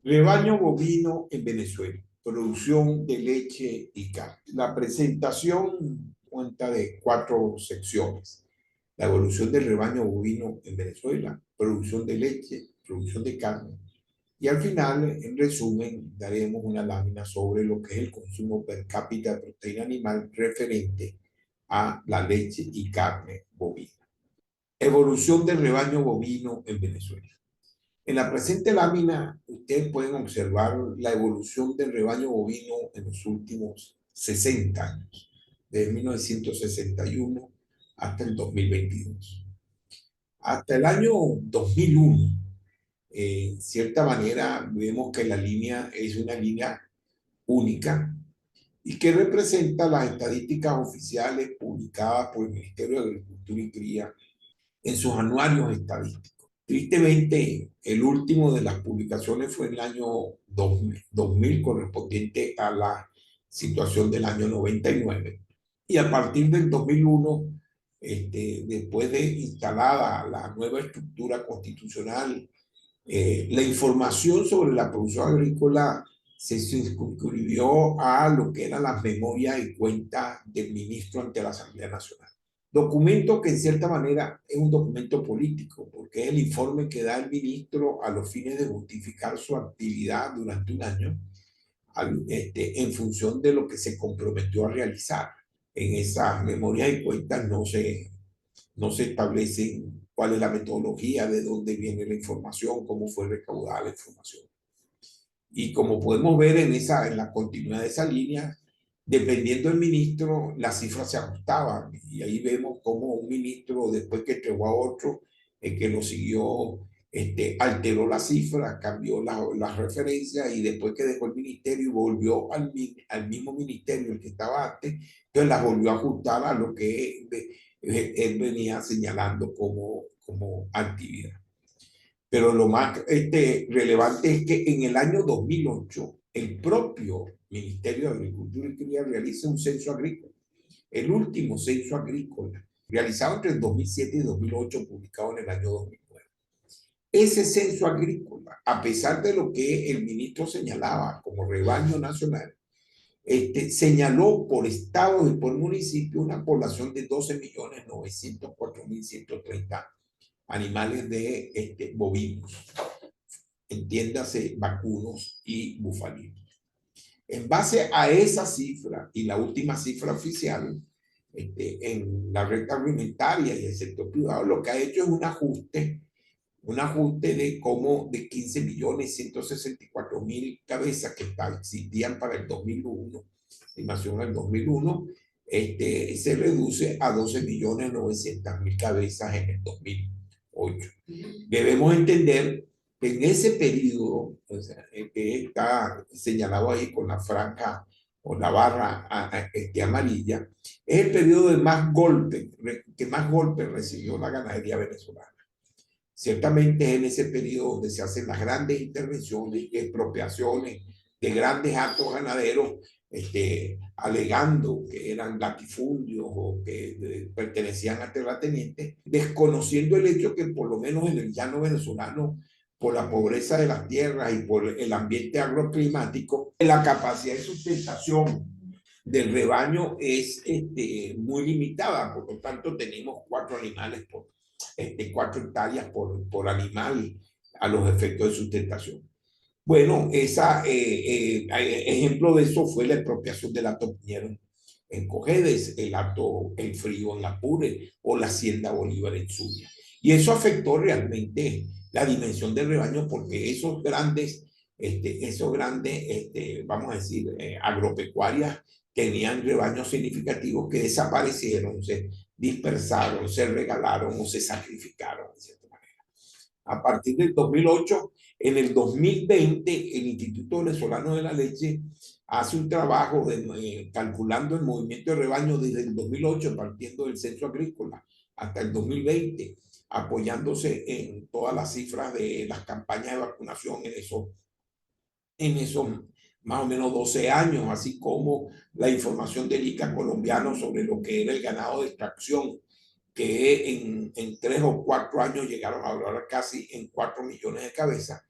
Rebaño bovino en Venezuela, producción de leche y carne. La presentación cuenta de 4 secciones. La evolución del rebaño bovino en Venezuela, producción de leche, producción de carne. Y al final, en resumen, daremos una lámina sobre lo que es el consumo per cápita de proteína animal referente a la leche y carne bovina. Evolución del rebaño bovino en Venezuela. En la presente lámina, ustedes pueden observar la evolución del rebaño bovino en los últimos 60 años, desde 1961 hasta el 2022. Hasta el año 2001, en cierta manera, vemos que la línea es una línea única y que representa las estadísticas oficiales publicadas por el Ministerio de Agricultura y Cría en sus anuarios estadísticos. Tristemente, el último de las publicaciones fue en el año 2000 correspondiente a la situación del año 99. Y a partir del 2001, después de instalada la nueva estructura constitucional, la información sobre la producción agrícola se circunscribió a lo que eran las memorias y cuentas del ministro ante la Asamblea Nacional. Documento que en cierta manera es un documento político, porque es el informe que da el ministro a los fines de justificar su actividad durante un año en función de lo que se comprometió a realizar. En esas memorias y cuentas no se establece cuál es la metodología, de dónde viene la información, cómo fue recaudada la información. Y como podemos ver en la continuidad de esa línea, dependiendo del ministro, las cifras se ajustaban. Y ahí vemos cómo un ministro, después que entregó a otro, el que lo siguió, alteró la cifra, cambió la referencia, y después que dejó el ministerio y volvió al mismo ministerio, el que estaba antes, entonces las volvió a ajustar a lo que él venía señalando como actividad. Pero lo más relevante es que en el año 2008, el propio Ministerio de Agricultura y Cría realiza un censo agrícola, el último censo agrícola, realizado entre el 2007 y 2008, publicado en el año 2009. Ese censo agrícola, a pesar de lo que el ministro señalaba como rebaño nacional, señaló por estado y por municipio una población de 12.904.130 animales de bovinos, entiéndase vacunos y bufalinos. En base a esa cifra y la última cifra oficial, en la red alimentaria y el sector privado, lo que ha hecho es un ajuste de como de 15.164.000 cabezas que existían para el 2001, estimación del 2001, se reduce a 12.900.000 cabezas en el 2008. Debemos entender que en ese periodo, o sea, que está señalado ahí con la franja o la barra amarilla, es el periodo de más golpe, que más golpes recibió la ganadería venezolana. Ciertamente es en ese periodo donde se hacen las grandes intervenciones y expropiaciones de grandes actos ganaderos, alegando que eran latifundios o que pertenecían a terratenientes, desconociendo el hecho que por lo menos en el llano venezolano, por la pobreza de las tierras y por el ambiente agroclimático, la capacidad de sustentación del rebaño es muy limitada. Por lo tanto, tenemos 4 animales 4 hectáreas por animal a los efectos de sustentación. Bueno, ejemplo de eso fue la expropiación del Hato Piñero en Cojedes, el Hato El Frío en Apure o la Hacienda Bolívar en Zulia. Y eso afectó realmente la dimensión del rebaño, porque esos grandes, vamos a decir, agropecuarias, tenían rebaños significativos que desaparecieron, se dispersaron, se regalaron o se sacrificaron de cierta manera. A partir del 2008, en el 2020, el Instituto Venezolano de la Leche hace un trabajo calculando el movimiento de rebaño desde el 2008, partiendo del censo agrícola, hasta el 2020, apoyándose en todas las cifras de las campañas de vacunación en esos más o menos 12 años, así como la información del ICA colombiano sobre lo que era el ganado de extracción, que en 3 o 4 años llegaron a hablar casi en 4 millones de cabezas,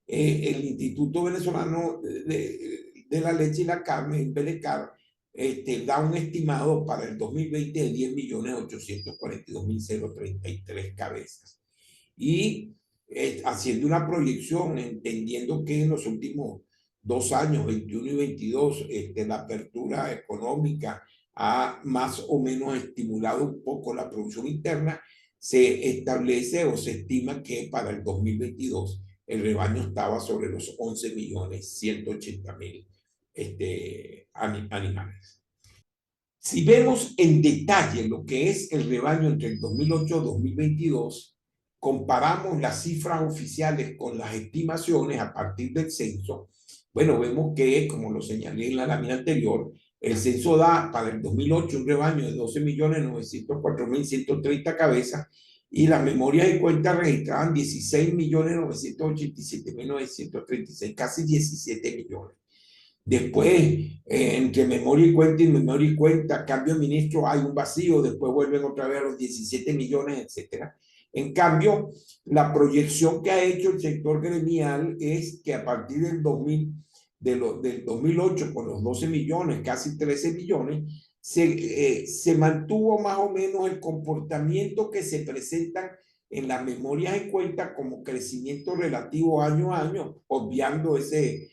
el Instituto Venezolano de la Leche y la Carne, el BLCAR, da un estimado para el 2020 de 10.842.033 cabezas. Y haciendo una proyección, entendiendo que en los últimos 2 años, 21 y 22, la apertura económica ha más o menos estimulado un poco la producción interna, se establece o se estima que para el 2022 el rebaño estaba sobre los 11.180.000 animales. Si vemos en detalle lo que es el rebaño entre el 2008 y 2022, comparamos las cifras oficiales con las estimaciones a partir del censo, bueno, vemos que, como lo señalé en la lámina anterior, el censo da para el 2008 un rebaño de 12.904.130 cabezas y las memorias y cuentas registraban 16.987.936, casi 17 millones. Después, entre memoria y cuenta, cambio de ministro, hay un vacío, después vuelven otra vez a los 17 millones, etcétera. En cambio, la proyección que ha hecho el sector gremial es que a partir del 2008, con los 12 millones, casi 13 millones, se mantuvo más o menos el comportamiento que se presentan en las memorias y cuentas como crecimiento relativo año a año, obviando ese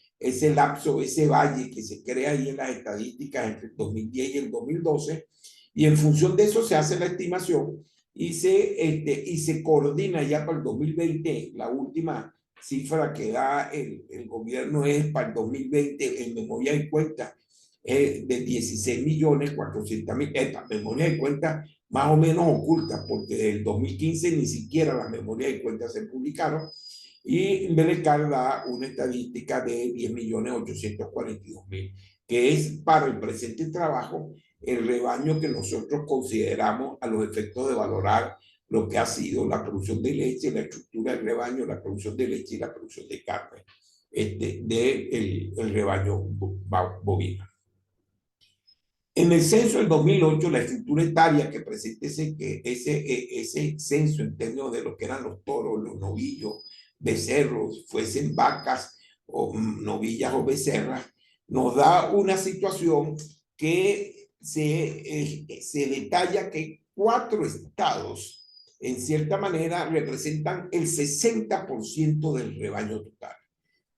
lapso, ese valle que se crea ahí en las estadísticas entre el 2010 y el 2012, y en función de eso se hace la estimación y se coordina ya para el 2020. La última cifra que da el gobierno es para el 2020 en memoria y cuenta de 16.400.000, esta memoria y cuenta más o menos oculta, porque desde el 2015 ni siquiera las memorias y cuentas se publicaron, y BLCAR da una estadística de 10.842.000, que es para el presente trabajo el rebaño que nosotros consideramos a los efectos de valorar lo que ha sido la producción de leche, la estructura del rebaño, la producción de leche y la producción de carne del rebaño bovino. En el censo del 2008, la estructura etaria que presenta ese censo en términos de lo que eran los toros, los novillos, becerros, fuesen vacas o novillas o becerras, nos da una situación que se detalla que 4 estados, en cierta manera, representan el 60% del rebaño total.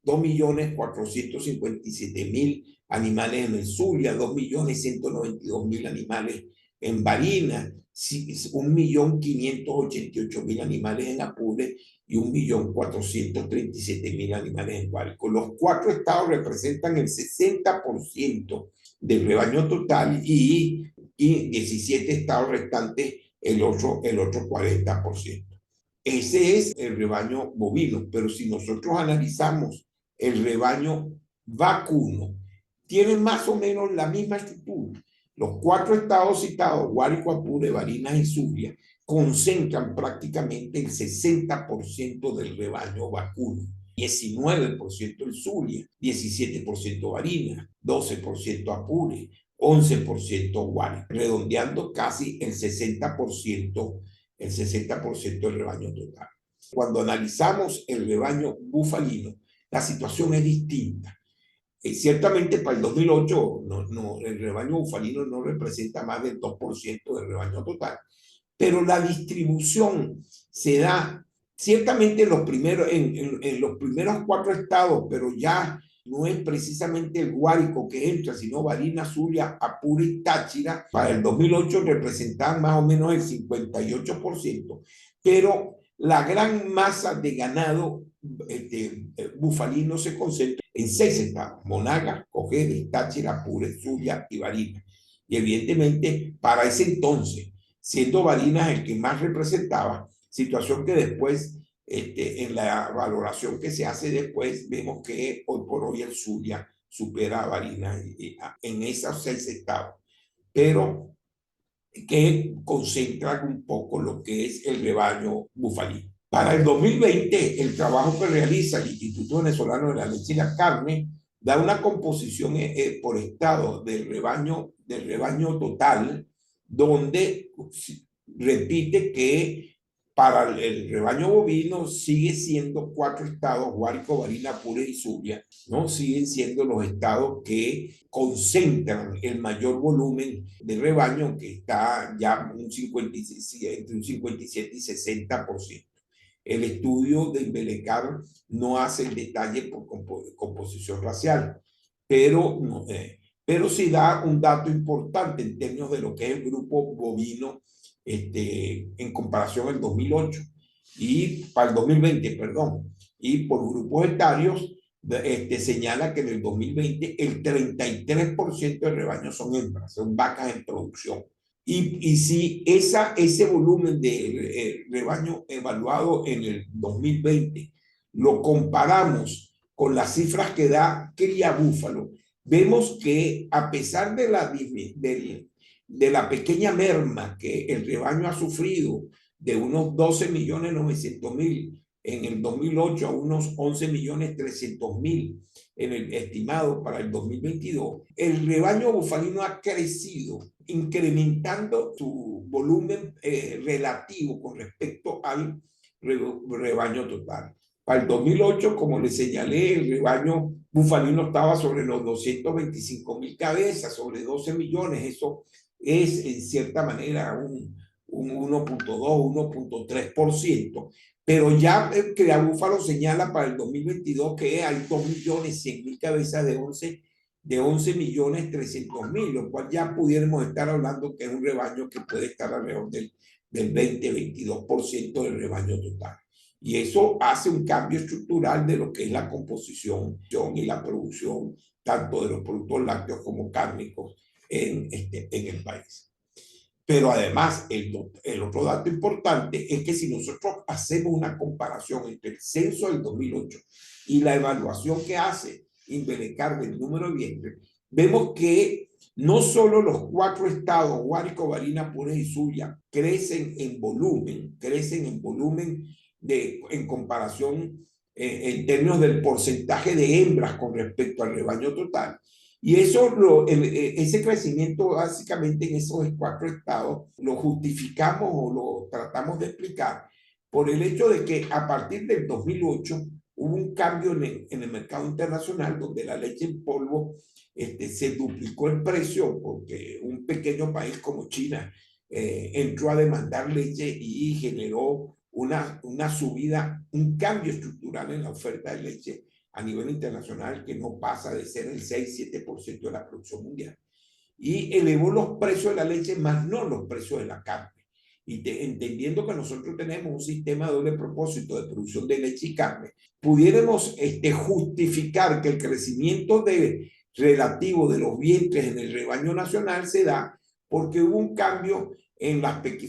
2.457.000 animales en el Zulia, 2.192.000 animales en Barinas, 1.588.000 animales en Apure y 1.437.000 animales en Guárico. Los 4 estados representan el 60% del rebaño total y 17 estados restantes el otro 40%. Ese es el rebaño bovino, pero si nosotros analizamos el rebaño vacuno, tiene más o menos la misma estructura. Los 4 estados citados, Guárico, Apure, Barinas y Zulia, concentran prácticamente el 60% del rebaño vacuno. 19% el Zulia, 17% Barinas, 12% Apure, 11% Guárico, redondeando casi el 60% del rebaño total. Cuando analizamos el rebaño bufalino, la situación es distinta. Ciertamente para el 2008 el rebaño bufalino no representa más del 2% del rebaño total, pero la distribución se da ciertamente en los primeros 4 estados, pero ya no es precisamente el Guárico que entra, sino Barinas, Zulia, Apure y Táchira. Para el 2008 representaban más o menos el 58%, pero la gran masa de ganado bufalino se concentra en 6 estados: Monagas, Cojedes, Táchira, Apure, Zulia y Barinas. Y evidentemente para ese entonces, siendo Barinas el que más representaba, situación que después en la valoración que se hace después vemos que hoy por hoy el Zulia supera a Barinas en esos 6 estados, pero que concentran un poco lo que es el rebaño bufalino. Para el 2020, el trabajo que realiza el Instituto Venezolano de la Leche y la Carne da una composición por estado del rebaño total, donde repite que para el rebaño bovino sigue siendo 4 estados, Guárico, Barinas, Apure y Zulia, ¿no? Siguen siendo los estados que concentran el mayor volumen de rebaño, que está ya entre un 57 y 60%. El estudio de Embelecar no hace el detalle por composición racial, pero, pero sí da un dato importante en términos de lo que es el grupo bovino en comparación al 2008 y para el 2020, perdón, y por grupos etarios señala que en el 2020 el 33% del rebaño son hembras, son vacas en producción. Y si ese volumen de rebaño evaluado en el 2020 lo comparamos con las cifras que da Cría Búfalo, vemos que a pesar de la pequeña merma que el rebaño ha sufrido de unos 12.900.000 en el 2008 a unos 11.300.000 en el estimado para el 2022, el rebaño bufalino ha crecido, incrementando su volumen relativo con respecto al rebaño total. Para el 2008, como les señalé, el rebaño bufalino estaba sobre los 225.000 cabezas, sobre 12 millones. Eso es, en cierta manera, un 1.2, 1.3%. Pero ya Cría Búfalo señala para el 2022 que hay 2.100.000 cabezas de 11.300.000, lo cual ya pudiéramos estar hablando que es un rebaño que puede estar alrededor del 20-22% del rebaño total. Y eso hace un cambio estructural de lo que es la composición y la producción tanto de los productos lácteos como cárnicos en el país. Pero además, el otro dato importante es que si nosotros hacemos una comparación entre el censo del 2008 y la evaluación que hace Embelecar del número de vientres, vemos que no solo los 4 estados, Guárico, Barinas, Apure y Zulia, crecen en volumen en comparación en términos del porcentaje de hembras con respecto al rebaño total. Y ese crecimiento básicamente en esos 4 estados lo justificamos o lo tratamos de explicar por el hecho de que a partir del 2008 hubo un cambio en el mercado internacional donde la leche en polvo se duplicó el precio porque un pequeño país como China entró a demandar leche y generó una subida, un cambio estructural en la oferta de leche a nivel internacional que no pasa de ser el 6-7% de la producción mundial. Y elevó los precios de la leche, más no los precios de la carne. Y entendiendo que nosotros tenemos un sistema de doble propósito de producción de leche y carne, pudiéramos justificar que el crecimiento relativo de los vientres en el rebaño nacional se da porque hubo un cambio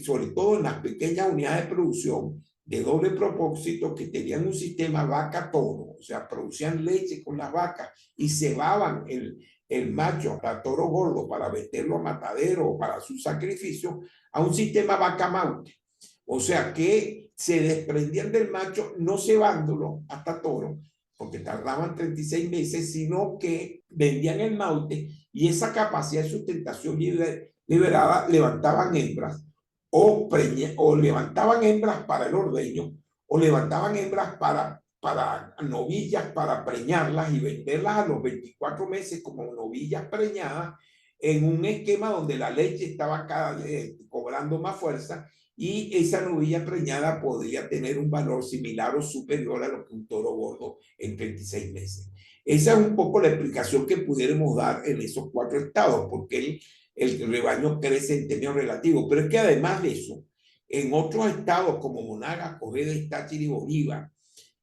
sobre todo en las pequeñas unidades de producción de doble propósito que tenían un sistema vaca-toro, o sea, producían leche con las vacas y cebaban el macho a toro gordo para venderlo a matadero o para su sacrificio, a un sistema vaca-maute. O sea, que se desprendían del macho no cebándolo hasta toro, porque tardaban 36 meses, sino que vendían el maute y esa capacidad de sustentación liberada levantaban hembras o levantaban hembras para el ordeño o levantaban hembras para novillas, para preñarlas y venderlas a los 24 meses como novillas preñadas en un esquema donde la leche estaba cobrando más fuerza y esa novilla preñada podría tener un valor similar o superior a lo que un toro gordo en 36 meses. Esa es un poco la explicación que pudiéramos dar en esos 4 estados, porque el rebaño crece en términos relativos. Pero es que además de eso, en otros estados como Monagas, Ojeda, Táchira y Bolívar,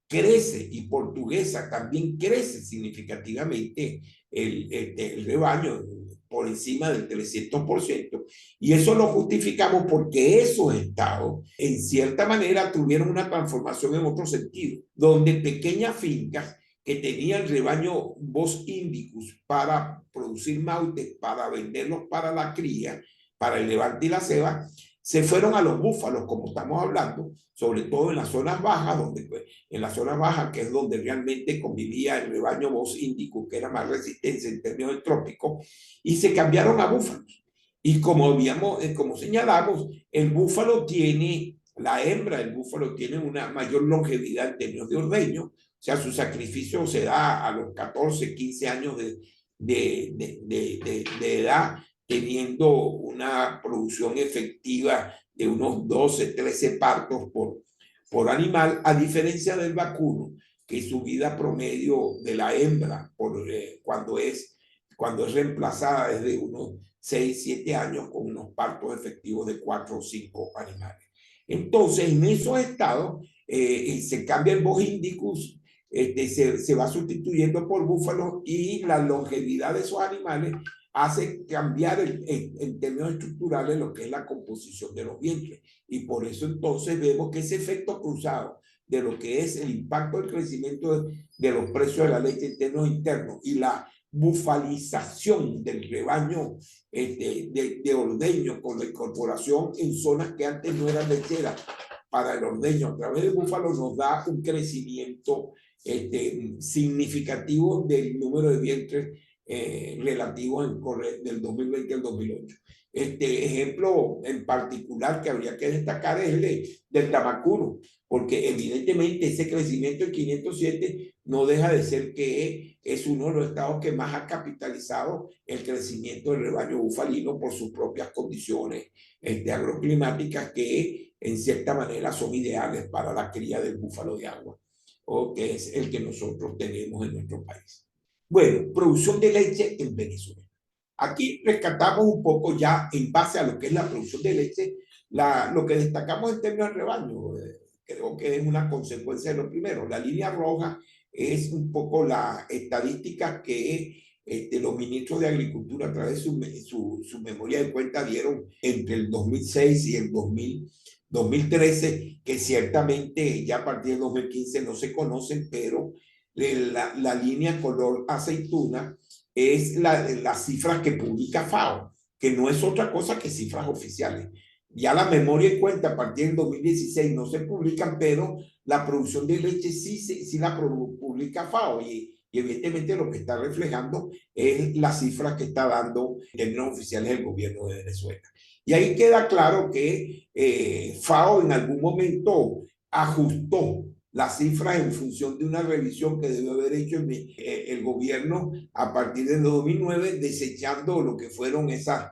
crece, y Portuguesa también crece significativamente el rebaño por encima del 300%, y eso lo justificamos porque esos estados en cierta manera tuvieron una transformación en otro sentido, donde pequeñas fincas que tenían rebaño Bos indicus para producir mautes, para venderlos para la cría, para el levante y la ceba, se fueron a los búfalos, como estamos hablando, sobre todo en las zonas bajas, en las zonas bajas, que es donde realmente convivía el rebaño Bos indicus, que era más resistente en términos del trópico, y se cambiaron a búfalos. Y como señalamos, el búfalo tiene La hembra del búfalo tiene una mayor longevidad en términos de ordeño, o sea, su sacrificio se da a los 14, 15 años de edad, teniendo una producción efectiva de unos 12, 13 partos por animal, a diferencia del vacuno, que su vida promedio de la hembra cuando es reemplazada es de unos 6, 7 años con unos partos efectivos de 4 o 5 animales. Entonces, en esos estados se cambia el Bos indicus, se va sustituyendo por búfalos y la longevidad de esos animales hace cambiar en términos estructurales lo que es la composición de los vientres. Y por eso entonces vemos que ese efecto cruzado de lo que es el impacto del crecimiento de los precios de la leche en términos internos y la bufalización del rebaño de ordeño con la incorporación en zonas que antes no eran lecheras para el ordeño a través del búfalo nos da un crecimiento significativo del número de vientres relativos del 2020 al 2008. Este ejemplo en particular que habría que destacar es el del Tamacuro, porque evidentemente ese crecimiento en 507 no deja de ser que es uno de los estados que más ha capitalizado el crecimiento del rebaño bufalino por sus propias condiciones agroclimáticas que en cierta manera son ideales para la cría del búfalo de agua, o que es el que nosotros tenemos en nuestro país. Bueno, producción de leche en Venezuela. Aquí rescatamos un poco ya en base a lo que es la producción de leche, lo que destacamos en términos de rebaño. Creo que es una consecuencia de lo primero. La línea roja es un poco la estadística que los ministros de Agricultura a través de su memoria de cuenta dieron entre el 2006 y el 2013, que ciertamente ya a partir del 2015 no se conocen, pero la línea color aceituna es las cifras que publica FAO, que no es otra cosa que cifras oficiales. Ya la memoria y cuenta a partir del 2016 no se publican, pero la producción de leche sí la publica FAO y evidentemente lo que está reflejando es las cifras que está dando en términos oficiales el gobierno de Venezuela. Y ahí queda claro que FAO en algún momento ajustó las cifras en función de una revisión que debió haber hecho el gobierno a partir del 2009, desechando lo que fueron esas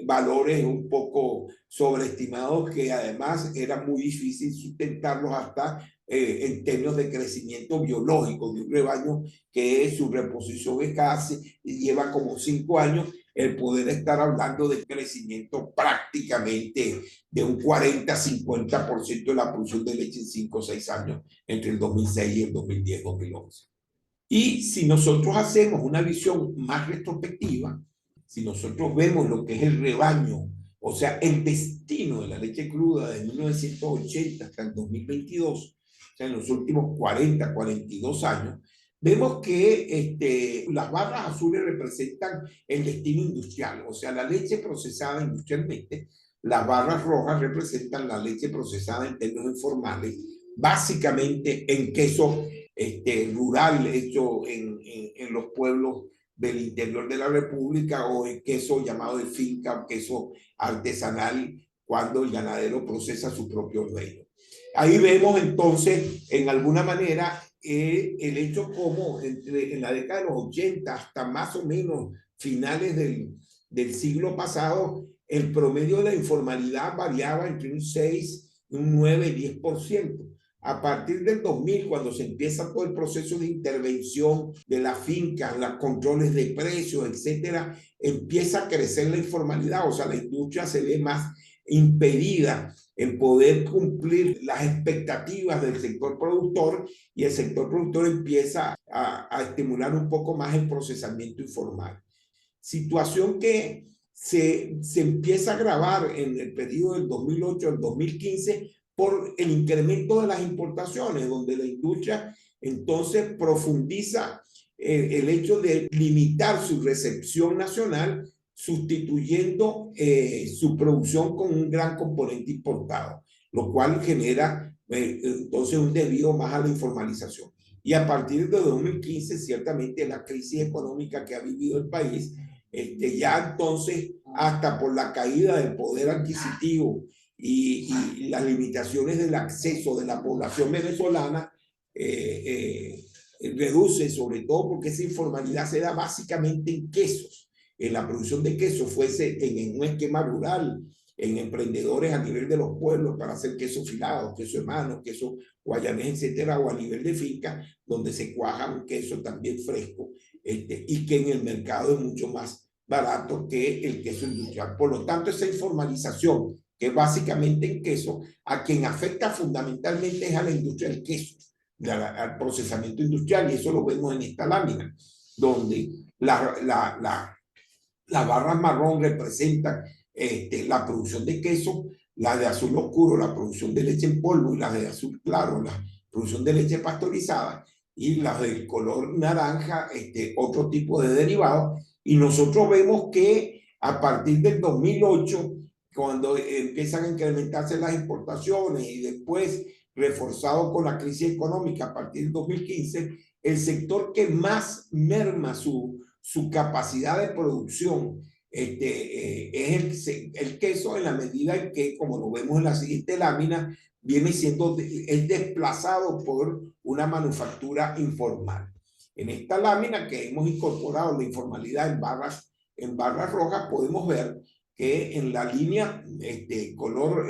valores un poco sobreestimados que además era muy difícil sustentarlos hasta en términos de crecimiento biológico de un rebaño que su reposición es casi, lleva como 5 años, el poder estar hablando de crecimiento prácticamente de un 40-50% de la producción de leche en 5 o 6 años entre el 2006 y el 2010-2011. Y si nosotros hacemos una visión más retrospectiva, si nosotros vemos lo que es el rebaño, o sea, el destino de la leche cruda de 1980 hasta el 2022, o sea, en los últimos 40, 42 años, vemos que las barras azules representan el destino industrial, o sea, la leche procesada industrialmente. Las barras rojas representan la leche procesada en términos informales, básicamente en queso rural hecho en los pueblos del interior de la República o en queso llamado de finca, queso artesanal, cuando el ganadero procesa su propio ordeño. Ahí vemos entonces, en alguna manera, el hecho como en la década de los 80 hasta más o menos finales del siglo pasado, el promedio de la informalidad variaba entre un 6, un 9 y 10%. A partir del 2000, cuando se empieza todo el proceso de intervención de la finca, los controles de precios, etcétera, empieza a crecer la informalidad, o sea, la industria se ve más impedida en poder cumplir las expectativas del sector productor y el sector productor empieza a estimular un poco más el procesamiento informal. Situación que se empieza a agravar en el periodo del 2008 al 2015 por el incremento de las importaciones, donde la industria entonces profundiza el hecho de limitar su recepción nacional, sustituyendo su producción con un gran componente importado, lo cual genera entonces un desvío más a la informalización. Y a partir de 2015, ciertamente la crisis económica que ha vivido el país, ya entonces, hasta por la caída del poder adquisitivo y las limitaciones del acceso de la población venezolana reduce, sobre todo porque esa informalidad se da básicamente en quesos, en la producción de quesos, fuese en un esquema rural, en emprendedores a nivel de los pueblos para hacer queso filado, queso hermano, queso guayanés, etcétera, o a nivel de finca, donde se cuaja un queso también fresco, y que en el mercado es mucho más barato que el queso industrial. Por lo tanto, esa informalización, que es básicamente en queso, a quien afecta fundamentalmente es a la industria del queso, al procesamiento industrial, y eso lo vemos en esta lámina, donde las barras marrón representan la producción de queso, la de azul oscuro, la producción de leche en polvo, y la de azul claro, la producción de leche pasteurizada, y las del color naranja, otro tipo de derivados. Y nosotros vemos que a partir del 2008, cuando empiezan a incrementarse las importaciones y después reforzado con la crisis económica a partir del 2015, el sector que más merma su capacidad de producción es el queso, en la medida en que, como lo vemos en la siguiente lámina, viene siendo es desplazado por una manufactura informal. En esta lámina que hemos incorporado la informalidad en barras rojas, podemos ver que en la línea color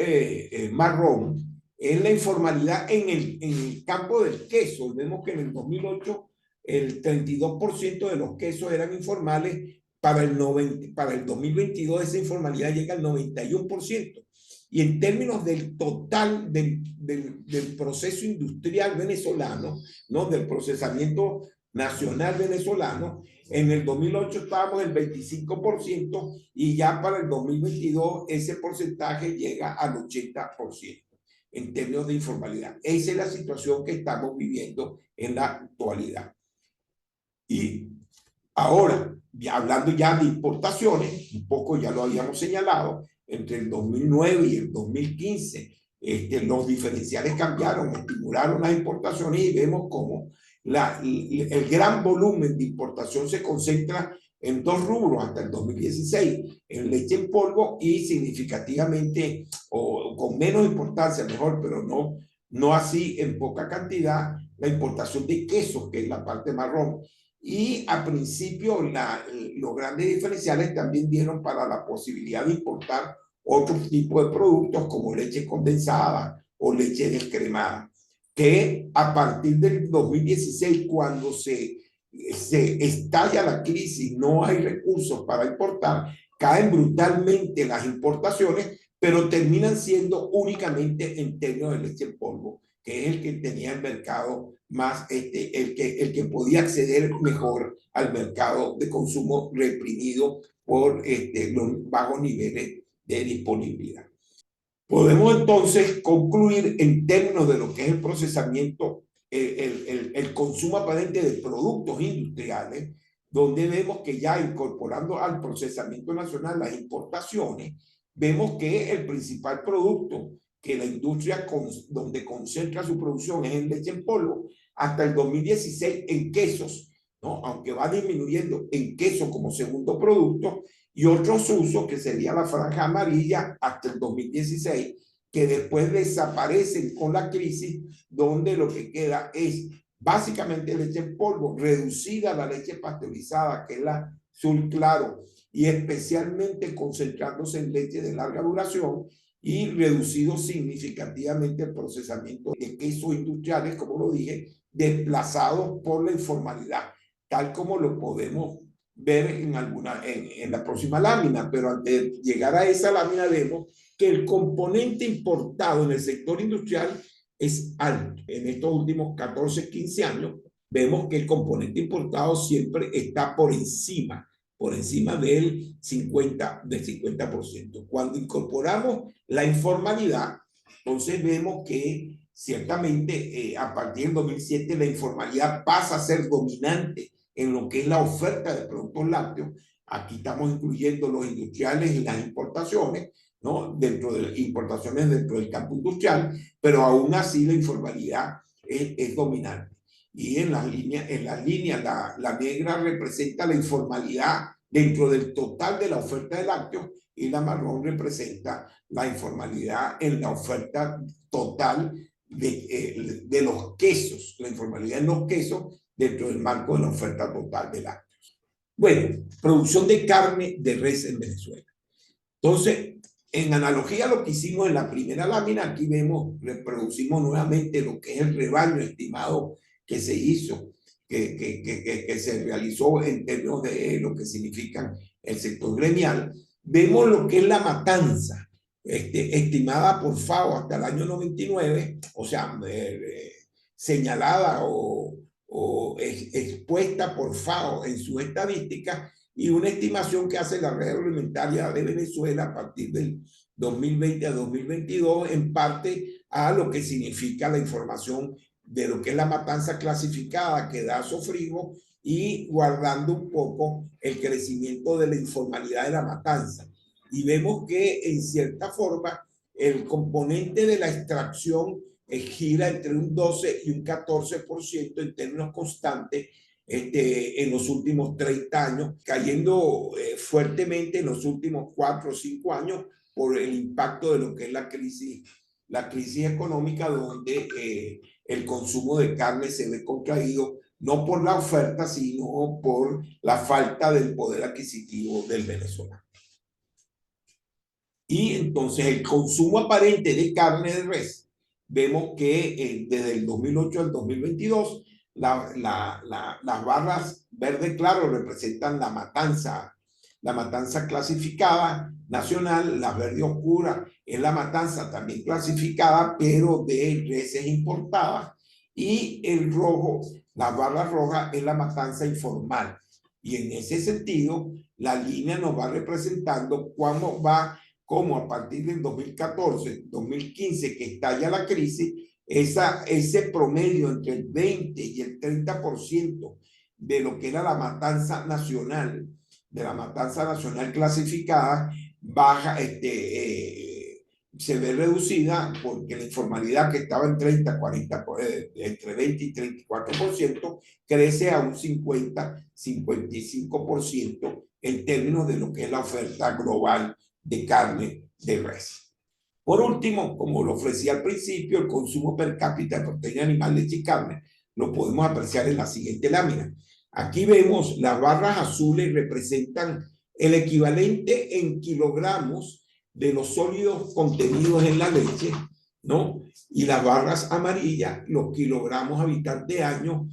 marrón es la informalidad en el campo del queso. Vemos que en el 2008 el 32% de los quesos eran informales. Para el 2022 esa informalidad llega al 91%. Y en términos del total del proceso industrial venezolano, ¿no? Del procesamiento nacional venezolano, en el 2008 estábamos en el 25% y ya para el 2022 ese porcentaje llega al 80% en términos de informalidad. Esa es la situación que estamos viviendo en la actualidad. Y ahora, hablando ya de importaciones, un poco ya lo habíamos señalado, entre el 2009 y el 2015, los diferenciales cambiaron, estimularon las importaciones y vemos cómo el gran volumen de importación se concentra en dos rubros hasta el 2016, en leche en polvo y significativamente, o con menos importancia, mejor, pero no así en poca cantidad, la importación de quesos, que es la parte marrón. Y a principio los grandes diferenciales también dieron para la posibilidad de importar otro tipo de productos como leche condensada o leche descremada, que a partir del 2016, cuando se estalla la crisis, no hay recursos para importar, caen brutalmente las importaciones, pero terminan siendo únicamente en términos de leche en polvo, que es el que tenía el mercado más, el que podía acceder mejor al mercado de consumo reprimido por los bajos niveles de disponibilidad. Podemos entonces concluir en términos de lo que es el procesamiento, el consumo aparente de productos industriales, donde vemos que ya incorporando al procesamiento nacional las importaciones, vemos que el principal producto que la industria donde concentra su producción es en leche en polvo, hasta el 2016 en quesos, ¿no? Aunque va disminuyendo en queso como segundo producto, y otros usos que sería la franja amarilla hasta el 2016, que después desaparecen con la crisis, donde lo que queda es básicamente leche en polvo, reducida la leche pasteurizada, que es la azul claro, y especialmente concentrándose en leche de larga duración, y reducido significativamente el procesamiento de quesos industriales, como lo dije, desplazados por la informalidad, tal como lo podemos ver en la próxima lámina. Pero antes de llegar a esa lámina vemos que el componente importado en el sector industrial es alto. En estos últimos 14, 15 años vemos que el componente importado siempre está por encima del 50%. Cuando incorporamos la informalidad, entonces vemos que ciertamente a partir del 2007 la informalidad pasa a ser dominante en lo que es la oferta de productos lácteos. Aquí estamos incluyendo los industriales y las importaciones, ¿no? Dentro de importaciones dentro del campo industrial, pero aún así la informalidad es dominante. Y en las líneas la negra representa la informalidad dentro del total de la oferta de lácteos, y la marrón representa la informalidad en la oferta total de los quesos, la informalidad en los quesos dentro del marco de la oferta total de lácteos. Bueno, producción de carne de res en Venezuela. Entonces, en analogía a lo que hicimos en la primera lámina, aquí vemos, reproducimos nuevamente lo que es el rebaño estimado que se hizo, que se realizó en términos de lo que significa el sector gremial. Vemos lo que es la matanza, estimada por FAO hasta el año 99, o sea, señalada o expuesta por FAO en su estadística, y una estimación que hace la red agroalimentaria de Venezuela a partir del 2020 a 2022, en parte a lo que significa la información de lo que es la matanza clasificada que da Sofrigo, y guardando un poco el crecimiento de la informalidad de la matanza. Y vemos que en cierta forma el componente de la extracción gira entre un 12 y un 14% en términos constantes en los últimos 30 años, cayendo fuertemente en los últimos 4 o 5 años por el impacto de lo que es la crisis económica, donde el consumo de carne se ve contraído, no por la oferta, sino por la falta del poder adquisitivo del venezolano. Y entonces el consumo aparente de carne de res, vemos que desde el 2008 al 2022, las barras verde claro representan la matanza clasificada nacional, la verde oscura es la matanza también clasificada, pero de reses importadas, y el rojo, las barras rojas, es la matanza informal. Y en ese sentido, la línea nos va representando cómo a partir del 2014, 2015, que estalla la crisis, ese promedio entre el 20 y el 30% de lo que era la matanza nacional, de la matanza nacional clasificada, baja, se ve reducida porque la informalidad, que estaba en 30, 40, entre 20 y 34%, crece a un 50, 55% en términos de lo que es la oferta global de carne de res. Por último, como lo ofrecía al principio, el consumo per cápita de proteína animal, leche y carne lo podemos apreciar en la siguiente lámina. Aquí vemos las barras azules representan el equivalente en kilogramos de los sólidos contenidos en la leche, ¿no? Y las barras amarillas, los kilogramos habitante año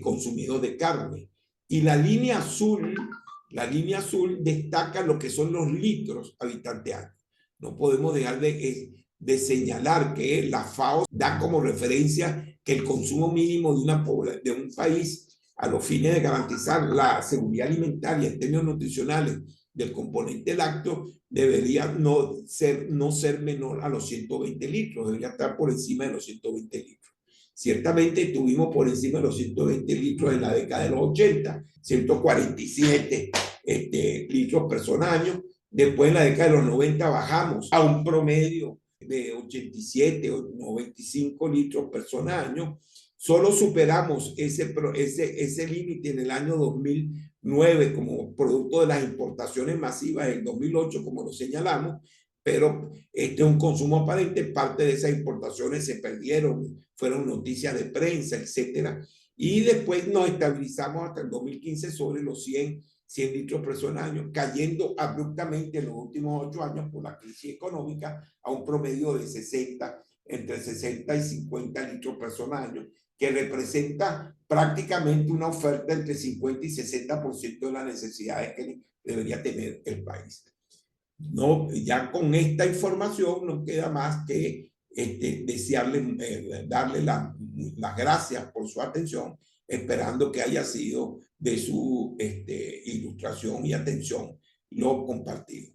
consumidos de carne. Y la línea azul destaca lo que son los litros habitante año. No podemos dejar de señalar que la FAO da como referencia que el consumo mínimo de un país, a los fines de garantizar la seguridad alimentaria en términos nutricionales del componente lácteo, debería no ser menor a los 120 litros, debería estar por encima de los 120 litros. Ciertamente estuvimos por encima de los 120 litros en la década de los 80, 147 litros persona año. Después, en la década de los 90, bajamos a un promedio de 87 o 95 litros persona año. Solo superamos ese límite en el año 2009 como producto de las importaciones masivas en 2008, como lo señalamos, pero este es un consumo aparente. Parte de esas importaciones se perdieron, fueron noticias de prensa, etcétera. Y después nos estabilizamos hasta el 2015 sobre los 100 litros persona año, cayendo abruptamente en los últimos 8 años por la crisis económica a un promedio de entre 60 y 50 litros persona año, que representa prácticamente una oferta entre 50 y 60% de las necesidades que debería tener el país. No, ya con esta información no queda más que darle las gracias por su atención, esperando que haya sido de su ilustración y atención lo compartido.